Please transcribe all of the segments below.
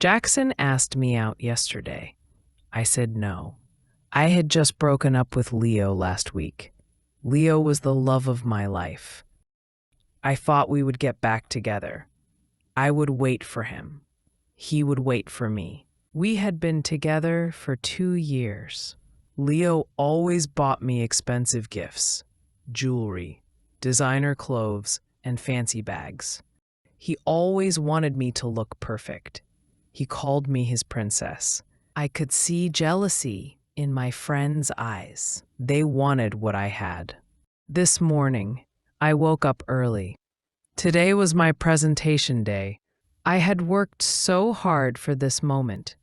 Jackson asked me out yesterday. I said no. I had just broken up with Leo last week. Leo was the love of my life. I thought we would get back together. I would wait for him. He would wait for me. We had been together for 2 years. Leo always bought me expensive gifts, jewelry, designer clothes, and fancy bags. He always wanted me to look perfect. He called me his princess. I could see jealousy in my friends' eyes. They wanted what I had. This morning, I woke up early. Today was my presentation day. I had worked so hard for this moment.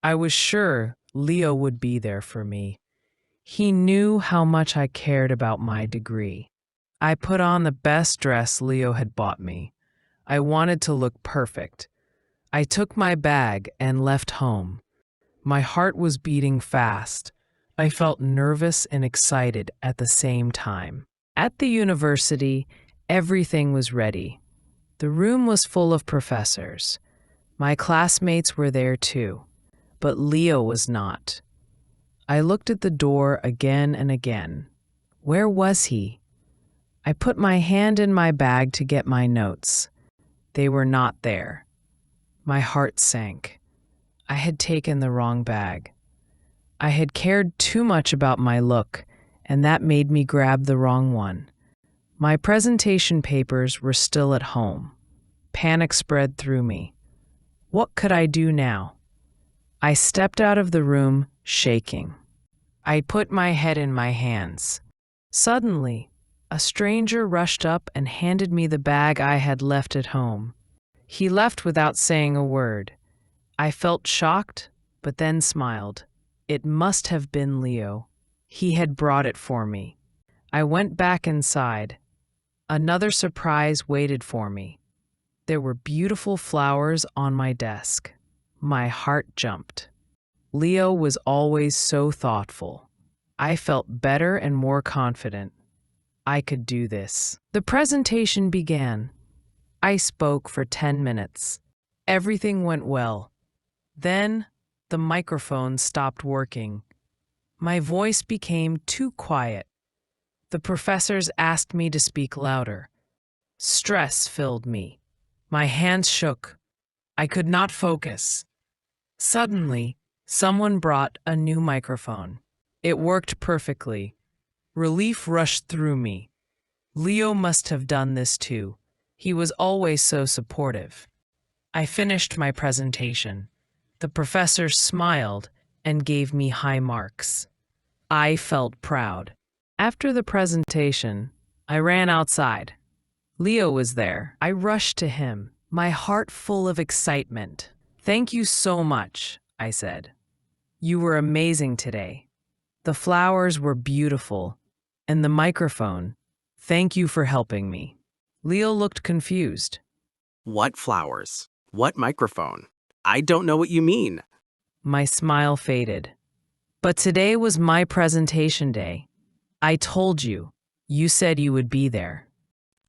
I was sure Leo would be there for me. He knew how much I cared about my degree. I put on the best dress Leo had bought me. I wanted to look perfect. I took my bag and left home. My heart was beating fast. I felt nervous and excited at the same time. At the university, everything was ready. The room was full of professors. My classmates were there too, but Leo was not. I looked at the door again and again. Where was he? I put my hand in my bag to get my notes. They were not there. My heart sank. I had taken the wrong bag. I had cared too much about my look, and that made me grab the wrong one. My presentation papers were still at home. Panic spread through me. What could I do now? I stepped out of the room, shaking. I put my head in my hands. Suddenly, a stranger rushed up and handed me the bag I had left at home. He left without saying a word. I felt shocked, but then smiled. It must have been Leo. He had brought it for me. I went back inside. Another surprise waited for me. There were beautiful flowers on my desk. My heart jumped. Leo was always so thoughtful. I felt better and more confident. I could do this. The presentation began. I spoke for 10 minutes. Everything went well. Then, the microphone stopped working. My voice became too quiet. The professors asked me to speak louder. Stress filled me. My hands shook. I could not focus. Suddenly, someone brought a new microphone. It worked perfectly. Relief rushed through me. Leo must have done this too. He was always so supportive. I finished my presentation. The professor smiled and gave me high marks. I felt proud. After the presentation, I ran outside. Leo was there. I rushed to him, my heart full of excitement. "Thank you so much," I said. "You were amazing today. The flowers were beautiful, and the microphone. Thank you for helping me." Leo looked confused. What flowers? What microphone? I don't know what you mean. My smile faded. But today was my presentation day. I told you. You said you would be there.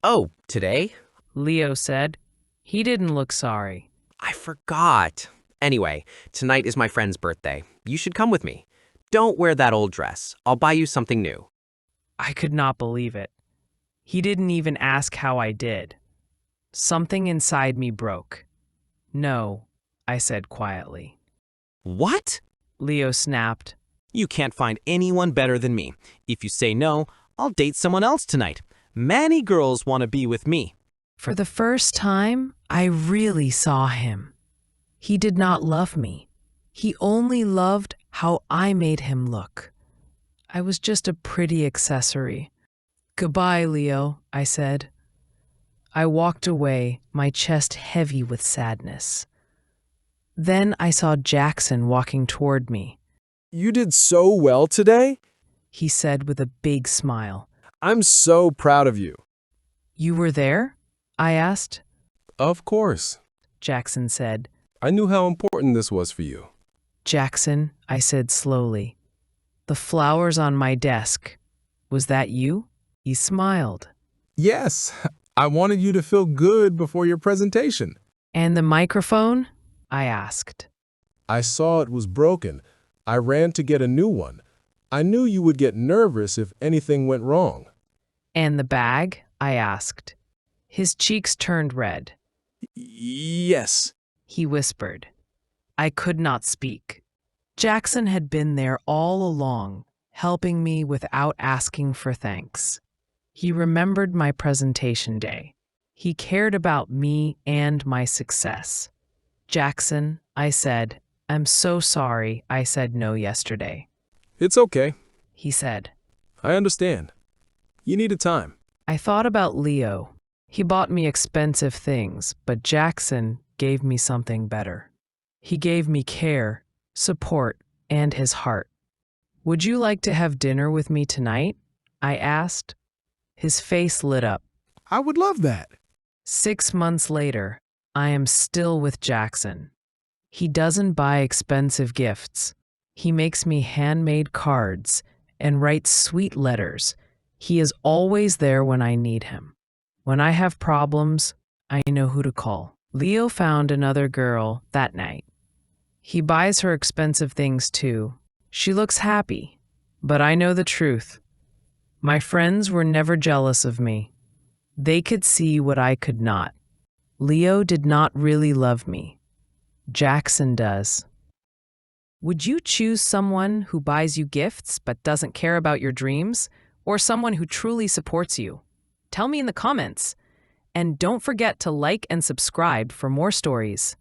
Oh, today? Leo said. He didn't look sorry. I forgot. Anyway, tonight is my friend's birthday. You should come with me. Don't wear that old dress. I'll buy you something new. I could not believe it. He didn't even ask how I did. Something inside me broke. "No," I said quietly. What? Leo snapped. You can't find anyone better than me. If you say no, I'll date someone else tonight. Many girls want to be with me. For the first time, I really saw him. He did not love me. He only loved how I made him look. I was just a pretty accessory. "Goodbye, Leo," I said. I walked away, my chest heavy with sadness. Then I saw Jackson walking toward me. You did so well today, He said with a big smile. I'm so proud of you. "You were there?" I asked. Of course. Jackson said. I knew how important this was for you. "Jackson," I said slowly. "The flowers on my desk. Was that you?" He smiled. Yes, I wanted you to feel good before your presentation. "And the microphone?" I asked. I saw it was broken. I ran to get a new one. I knew you would get nervous if anything went wrong. And the bag? I asked. His cheeks turned red. Yes. He whispered. I could not speak. Jackson had been there all along, helping me without asking for thanks. He remembered my presentation day. He cared about me and my success. Jackson, I said, I'm so sorry I said no yesterday. It's okay. He said. I understand. You needed time. I thought about Leo. He bought me expensive things, but Jackson gave me something better. He gave me care, support, and his heart. Would you like to have dinner with me tonight? I asked. His face lit up. I would love that. 6 months later, I am still with Jackson. He doesn't buy expensive gifts. He makes me handmade cards and writes sweet letters. He is always there when I need him. When I have problems, I know who to call. Leo found another girl that night. He buys her expensive things too. She looks happy, but I know the truth. My friends were never jealous of me. They could see what I could not. Leo did not really love me. Jackson does. Would you choose someone who buys you gifts but doesn't care about your dreams, or someone who truly supports you? Tell me in the comments. And don't forget to like and subscribe for more stories.